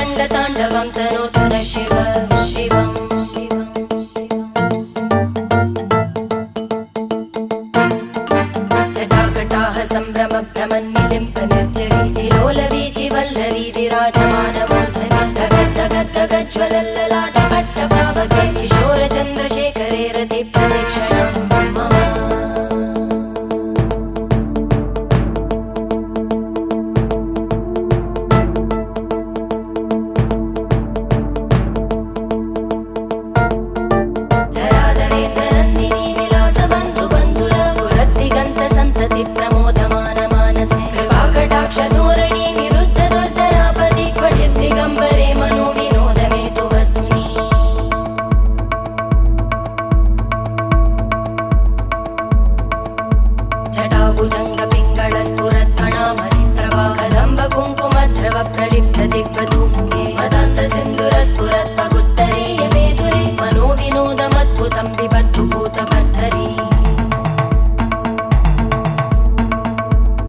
रङ्गताण्डवं तनोतु न शिव शिवम् जटाकटाः सम्भ्रमभ्रमन्निलिम्प निर्जरी विलोलवीचि वल्लरी विराजमानमूर्धनि धगज्ज्वलल्ललाटपट्टपावके किशोरचन्द्रशेखरे रतिप्रतिक्षणं मम धराधरेन्द्रनन्दिनी विलासबन्धुबन्धुरा स्फुरद्दिगन्तसन्तति प्रमोदमान मानसे कृपाकटाक्षधोरणी निरुद्ध दुर्धरापदि क्वचिद्दिगम्बरे मनोविनोदमेतु वस्तुनि जटाभुजङ्गपिङ्गळस्फुर